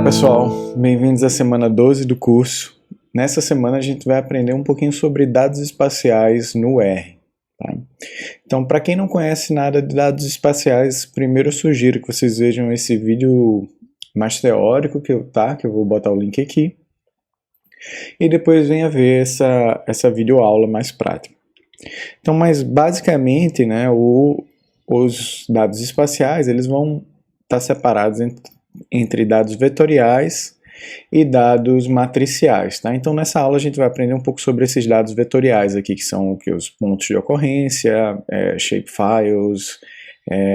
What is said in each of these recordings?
pessoal, bem-vindos à semana 12 do curso. Nessa semana a gente vai aprender um pouquinho sobre dados espaciais no R. Tá? Então, para quem não conhece nada de dados espaciais, primeiro eu sugiro que vocês vejam esse vídeo mais teórico que eu vou botar o link aqui, e depois venha ver essa videoaula mais prática. Então, mas basicamente, né, os dados espaciais eles vão estar separados entre dados vetoriais e dados matriciais, tá? Então nessa aula a gente vai aprender um pouco sobre esses dados vetoriais aqui, que são os pontos de ocorrência, shapefiles,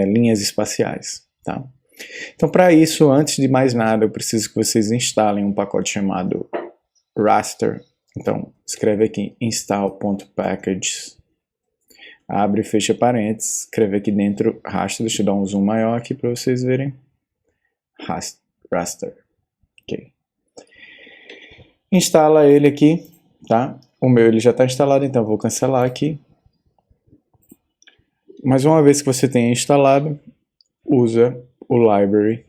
linhas espaciais, tá? Então para isso, antes de mais nada, eu preciso que vocês instalem um pacote chamado raster. Então escreve aqui install.packages, abre e fecha parênteses, escreve aqui dentro raster, deixa eu dar um zoom maior aqui para vocês verem. Raster. Ok. Instala ele aqui, tá? O meu ele já está instalado, então eu vou cancelar aqui. Mas uma vez que você tenha instalado, usa o library,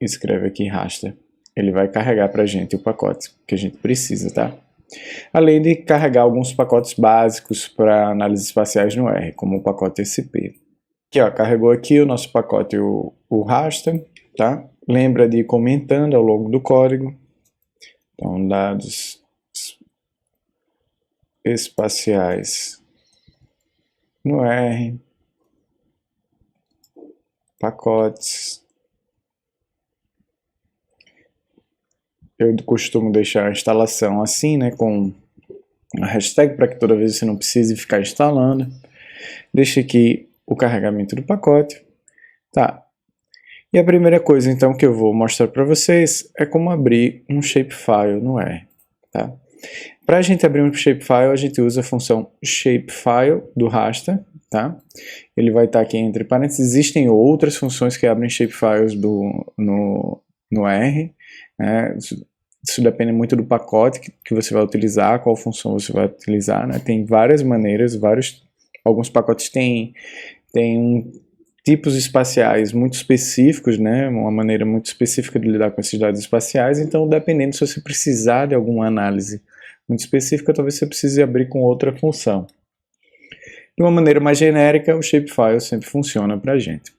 escreve aqui raster. Ele vai carregar para a gente o pacote que a gente precisa, tá? Além de carregar alguns pacotes básicos para análises espaciais no R, como o pacote SCP. Aqui, ó, carregou aqui o nosso pacote, o raster, tá? Lembra de ir comentando ao longo do código. Então, dados espaciais no R, pacotes. Eu costumo deixar a instalação assim, né, com a hashtag para que toda vez você não precise ficar instalando. Deixa aqui o carregamento do pacote, tá? E a primeira coisa, então, que eu vou mostrar para vocês é como abrir um shapefile no R, tá? Para a gente abrir um shapefile, a gente usa a função shapefile do raster, tá? Ele vai estar aqui entre parênteses. Existem outras funções que abrem shapefiles no R, né? Isso depende muito do pacote que você vai utilizar, qual função você vai utilizar, né? Tem várias maneiras, alguns pacotes têm tipos espaciais muito específicos, né? Uma maneira muito específica de lidar com esses dados espaciais, então dependendo se você precisar de alguma análise muito específica, talvez você precise abrir com outra função. De uma maneira mais genérica, o shapefile sempre funciona para a gente.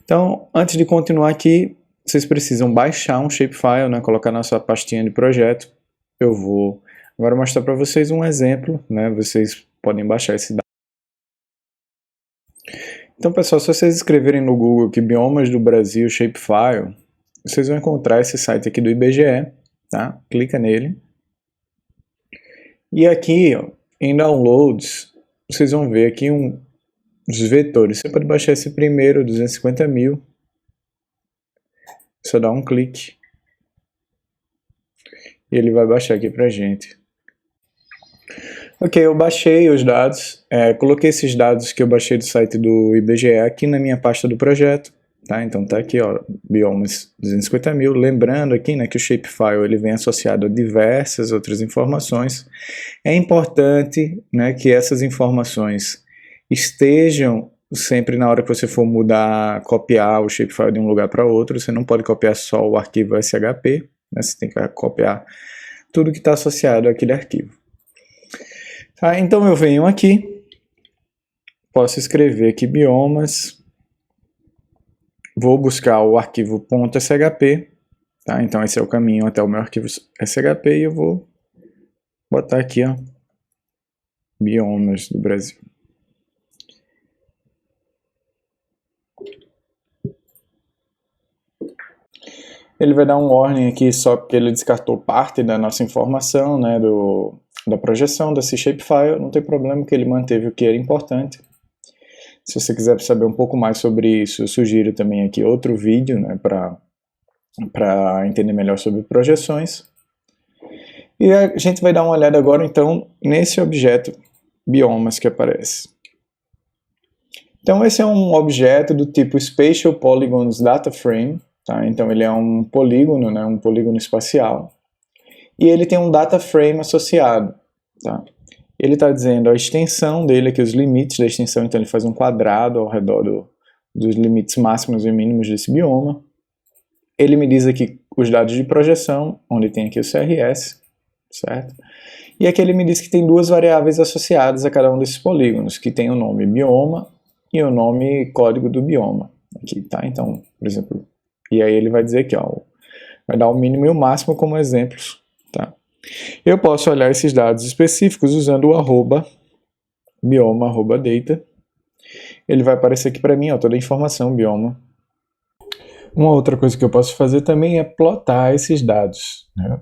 Então, antes de continuar aqui, vocês precisam baixar um shapefile, né? Colocar na sua pastinha de projeto. Eu vou agora mostrar para vocês um exemplo, né? Vocês podem baixar esse dado. Então, pessoal, se vocês escreverem no Google que Biomas do Brasil Shapefile, vocês vão encontrar esse site aqui do IBGE, tá? Clica nele. E aqui, ó, em Downloads, vocês vão ver aqui os vetores. Você pode baixar esse primeiro, 250.000. Só dá um clique. E ele vai baixar aqui pra gente. Ok, eu baixei os dados, coloquei esses dados que eu baixei do site do IBGE aqui na minha pasta do projeto, tá? Então tá aqui, ó, biomas 250.000, lembrando aqui, né, que o shapefile ele vem associado a diversas outras informações. É importante, né, que essas informações estejam sempre na hora que você for mudar, copiar o shapefile de um lugar para outro. Você não pode copiar só o arquivo SHP, né? Você tem que copiar tudo que está associado àquele arquivo. Tá, então eu venho aqui, posso escrever aqui biomas, vou buscar o arquivo .shp, tá? Então esse é o caminho até o meu arquivo SHP e eu vou botar aqui, ó, biomas do Brasil. Ele vai dar um warning aqui só porque ele descartou parte da nossa informação, né, da projeção desse shapefile. Não tem problema que ele manteve o que era importante. Se você quiser saber um pouco mais sobre isso, eu sugiro também aqui outro vídeo, né, para entender melhor sobre projeções. E a gente vai dar uma olhada agora então nesse objeto biomas que aparece. Então esse é um objeto do tipo Spatial Polygons Data Frame, tá? Então ele é um polígono, né, um polígono espacial. E ele tem um data frame associado, tá? Ele está dizendo a extensão dele aqui, os limites da extensão, então ele faz um quadrado ao redor dos limites máximos e mínimos desse bioma. Ele me diz aqui os dados de projeção, onde tem aqui o CRS, certo? E aqui ele me diz que tem duas variáveis associadas a cada um desses polígonos, que tem o nome bioma e o nome código do bioma. Aqui, tá? Então, por exemplo, e aí ele vai dizer aqui, ó, vai dar o mínimo e o máximo como exemplos, tá? Eu posso olhar esses dados específicos usando o arroba bioma, arroba data. Ele vai aparecer aqui para mim, ó, toda a informação, bioma. Uma outra coisa que eu posso fazer também é plotar esses dados, né?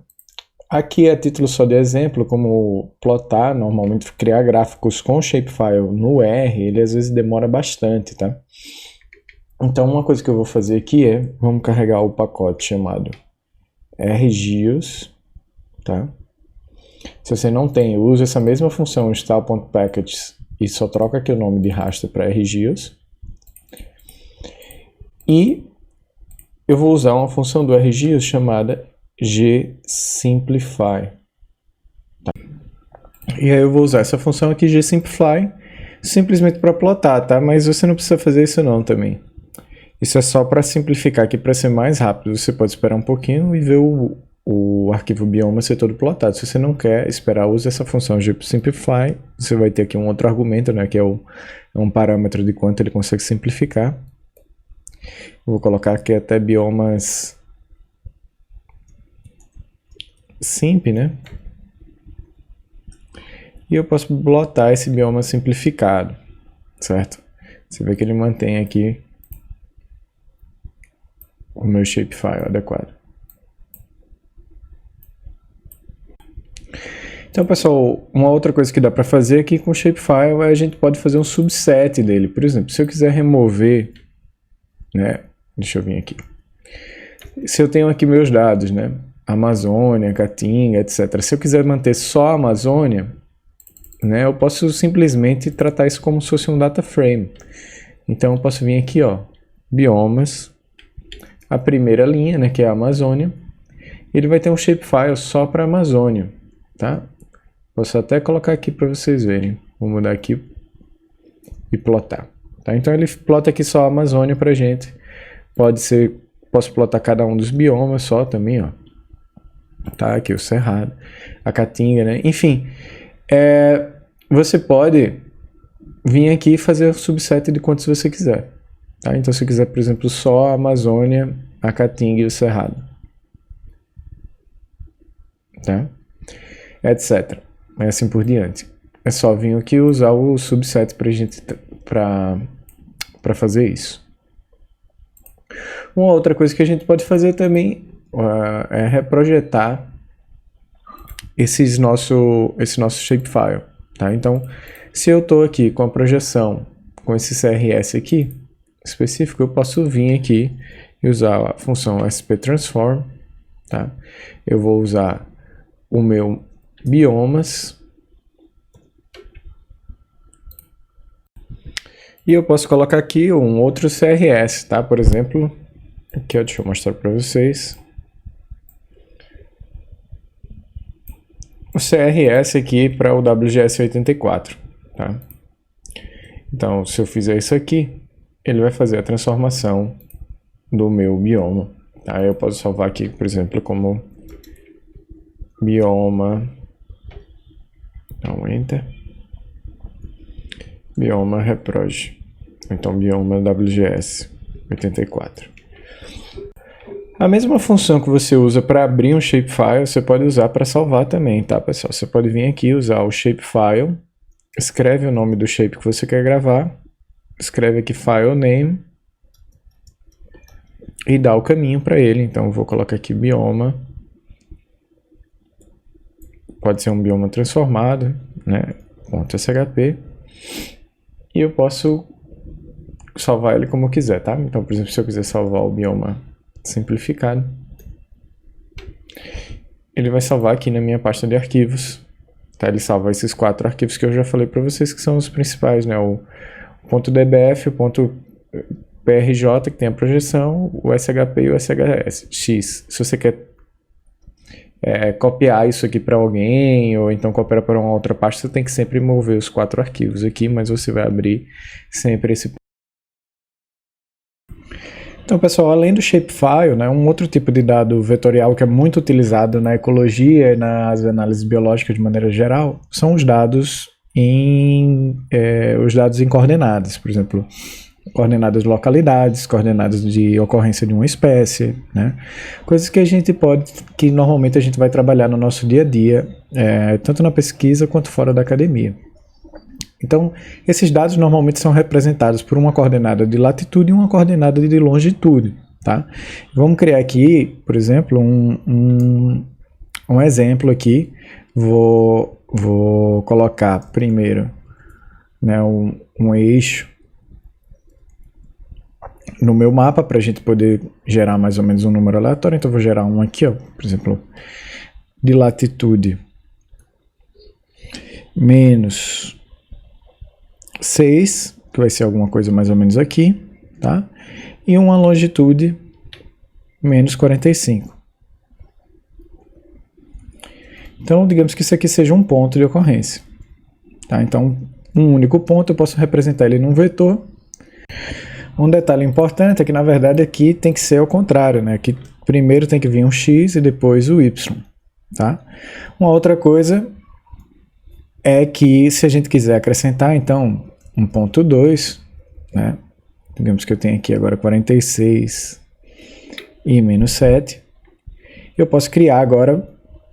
Aqui, a título só de exemplo, como plotar, normalmente criar gráficos com shapefile no R, ele às vezes demora bastante, tá? Então, uma coisa que eu vou fazer aqui é, vamos carregar o pacote chamado rgeos, tá? Se você não tem, eu uso essa mesma função install.packages e só troca aqui o nome de raster para rgeos. E eu vou usar uma função do rgeos chamada gsimplify. Tá? E aí eu vou usar essa função aqui, gsimplify, simplesmente para plotar, tá? Mas você não precisa fazer isso não também. Isso é só para simplificar aqui, para ser mais rápido. Você pode esperar um pouquinho e ver o arquivo bioma ser todo plotado. Se você não quer esperar, use essa função gsimplify. Você vai ter aqui um outro argumento, né, que é um parâmetro de quanto ele consegue simplificar. Eu vou colocar aqui até biomas simp, né? E eu posso plotar esse bioma simplificado, certo? Você vê que ele mantém aqui o meu shapefile adequado. Então, pessoal, uma outra coisa que dá para fazer aqui com o shapefile é a gente pode fazer um subset dele. Por exemplo, se eu quiser remover, né? Deixa eu vir aqui. Se eu tenho aqui meus dados, né? Amazônia, Caatinga, etc. Se eu quiser manter só a Amazônia, né? Eu posso simplesmente tratar isso como se fosse um data frame. Então, eu posso vir aqui, ó, biomas, a primeira linha, né? Que é a Amazônia. Ele vai ter um shapefile só para a Amazônia, tá? Posso até colocar aqui para vocês verem. Vou mudar aqui e plotar. Tá? Então ele plota aqui só a Amazônia para gente. Pode ser, posso plotar cada um dos biomas só também, ó. Tá? Aqui o Cerrado, a Caatinga, né? Enfim, você pode vir aqui e fazer o subset de quantos você quiser. Tá? Então se eu quiser, por exemplo, só a Amazônia, a Caatinga e o Cerrado. Tá? Etc. E assim por diante. É só vir aqui usar o subset para fazer isso. Uma outra coisa que a gente pode fazer também é reprojetar esse nosso shapefile. Tá? Então, se eu estou aqui com a projeção com esse CRS aqui específico, eu posso vir aqui e usar a função sptransform. Tá? Eu vou usar o meu biomas e eu posso colocar aqui um outro CRS, tá? Por exemplo, aqui, ó, deixa eu mostrar para vocês o CRS aqui para o WGS84, tá? Então, se eu fizer isso aqui, ele vai fazer a transformação do meu bioma, tá? Eu posso salvar aqui, por exemplo, como bioma, então enter, bioma reproj, então bioma WGS 84. A mesma função que você usa para abrir um shapefile, você pode usar para salvar também, tá, pessoal? Você pode vir aqui usar o shapefile, escreve o nome do shape que você quer gravar, escreve aqui file name e dá o caminho para ele. Então eu vou colocar aqui bioma, pode ser um bioma transformado, né, .shp, e eu posso salvar ele como eu quiser, tá? Então, por exemplo, se eu quiser salvar o bioma simplificado, ele vai salvar aqui na minha pasta de arquivos, tá? Ele salva esses 4 arquivos que eu já falei para vocês que são os principais, né? O .dbf, o .prj, que tem a projeção, o shp e o shx. Se você quer copiar isso aqui para alguém, ou então copiar para uma outra pasta, você tem que sempre mover os 4 arquivos aqui, mas você vai abrir sempre esse. Então, pessoal, além do shapefile, né, um outro tipo de dado vetorial que é muito utilizado na ecologia e nas análises biológicas de maneira geral são os dados em coordenadas, por exemplo, coordenadas de localidades, coordenadas de ocorrência de uma espécie, né? Coisas que normalmente a gente vai trabalhar no nosso dia a dia, tanto na pesquisa quanto fora da academia. Então, esses dados normalmente são representados por uma coordenada de latitude e uma coordenada de longitude, tá? Vamos criar aqui, por exemplo, um exemplo aqui. Vou colocar primeiro, né, um eixo no meu mapa para a gente poder gerar mais ou menos um número aleatório. Então, vou gerar um aqui, ó, por exemplo, de latitude menos 6, que vai ser alguma coisa mais ou menos aqui, tá? E uma longitude menos 45. Então, digamos que isso aqui seja um ponto de ocorrência, tá? Então, um único ponto, eu posso representar ele num vetor. Um detalhe importante é que, na verdade, aqui tem que ser ao contrário, né? Aqui primeiro tem que vir um x e depois o y, tá? Uma outra coisa é que, se a gente quiser acrescentar, então, 1.2, né? Digamos que eu tenho aqui agora 46 e menos 7. Eu posso criar agora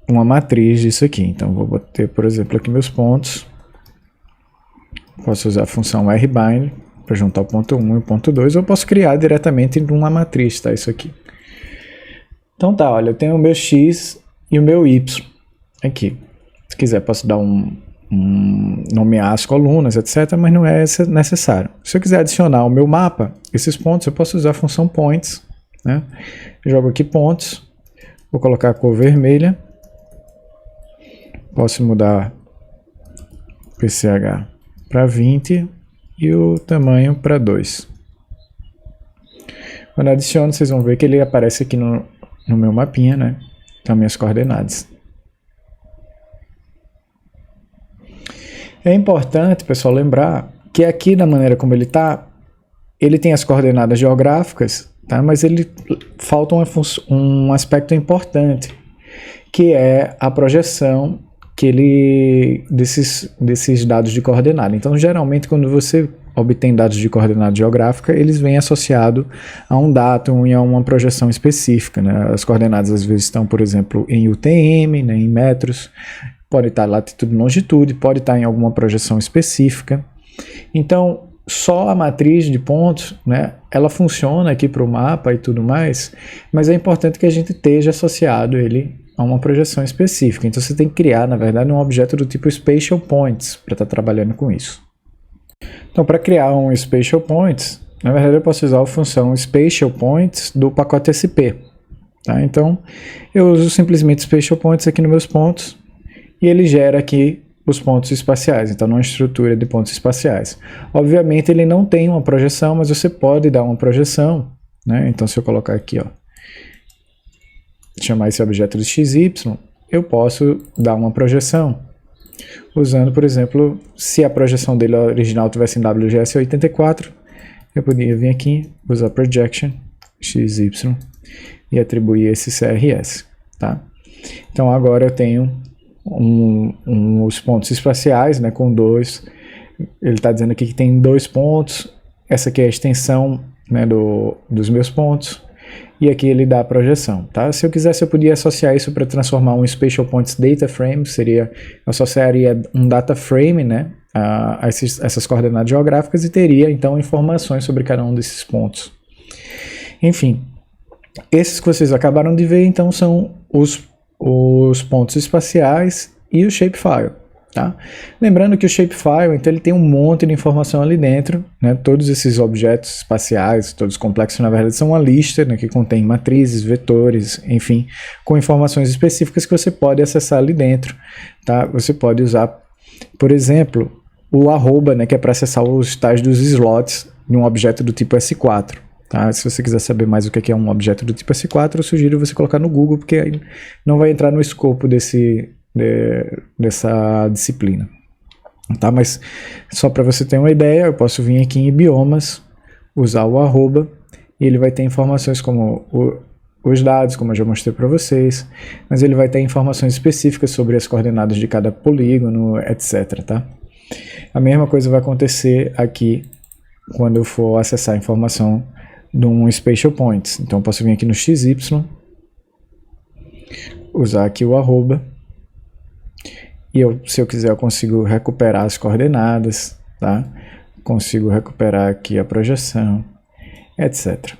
uma matriz disso aqui. Então, vou ter, por exemplo, aqui meus pontos. Posso usar a função rbind para juntar o ponto 1 e o ponto 2. Ou posso criar diretamente numa matriz, tá? Isso aqui. Então tá, olha, eu tenho o meu x e o meu y aqui. Se quiser, posso dar nomear as colunas, etc., mas não é necessário. Se eu quiser adicionar ao meu mapa esses pontos, eu posso usar a função points, né? Eu jogo aqui pontos, vou colocar a cor vermelha, posso mudar o PCH para 20 e o tamanho para 2. Quando eu adiciono, vocês vão ver que ele aparece aqui no meu mapinha, né? Então, minhas coordenadas. É importante, pessoal, lembrar que aqui, da maneira como ele está, ele tem as coordenadas geográficas, tá? Mas ele falta um aspecto importante, que é a projeção desses dados de coordenada. Então, geralmente, quando você obtém dados de coordenada geográfica, eles vêm associados a um datum e a uma projeção específica, né? As coordenadas, às vezes, estão, por exemplo, em UTM, né, em metros, pode estar latitude e longitude, pode estar em alguma projeção específica. Então, só a matriz de pontos, né, ela funciona aqui para o mapa e tudo mais, mas é importante que a gente esteja associado ele a uma projeção específica. Então, você tem que criar, na verdade, um objeto do tipo Spatial Points para estar trabalhando com isso. Então, para criar um Spatial Points, na verdade, eu posso usar a função Spatial Points do pacote SP. Tá? Então, eu uso simplesmente Spatial Points aqui nos meus pontos, e ele gera aqui os pontos espaciais, então numa estrutura de pontos espaciais. Obviamente ele não tem uma projeção, mas você pode dar uma projeção, né? Então se eu colocar aqui, ó, chamar esse objeto de XY, eu posso dar uma projeção, usando, por exemplo, se a projeção dele original tivesse em WGS 84, eu poderia vir aqui, usar projection, XY, e atribuir esse CRS, tá? Então agora eu tenho os pontos espaciais, né, com 2. Ele está dizendo aqui que tem 2 pontos. Essa aqui é a extensão, né, dos meus pontos. E aqui ele dá a projeção, tá? Se eu quisesse, eu podia associar isso para transformar um Spatial Points Data Frame. Eu associaria um data frame, né, a essas coordenadas geográficas e teria, então, informações sobre cada um desses pontos. Enfim, esses que vocês acabaram de ver, então, são os pontos espaciais e o shapefile, tá? Lembrando que o shapefile, então, ele tem um monte de informação ali dentro, né? Todos esses objetos espaciais, todos complexos, na verdade, são uma lista, né, que contém matrizes, vetores, enfim, com informações específicas que você pode acessar ali dentro, tá? Você pode usar, por exemplo, o arroba, né, que é para acessar os tais dos slots de um objeto do tipo S4. Tá? Se você quiser saber mais o que é um objeto do tipo S4, eu sugiro você colocar no Google, porque aí não vai entrar no escopo dessa disciplina. Tá? Mas só para você ter uma ideia, eu posso vir aqui em biomas, usar o arroba e ele vai ter informações como os dados, como eu já mostrei para vocês, mas ele vai ter informações específicas sobre as coordenadas de cada polígono, etc, tá? A mesma coisa vai acontecer aqui quando eu for acessar a informação de um Spatial Points. Então eu posso vir aqui no XY, usar aqui o arroba, e se eu quiser eu consigo recuperar as coordenadas, tá? Consigo recuperar aqui a projeção, etc.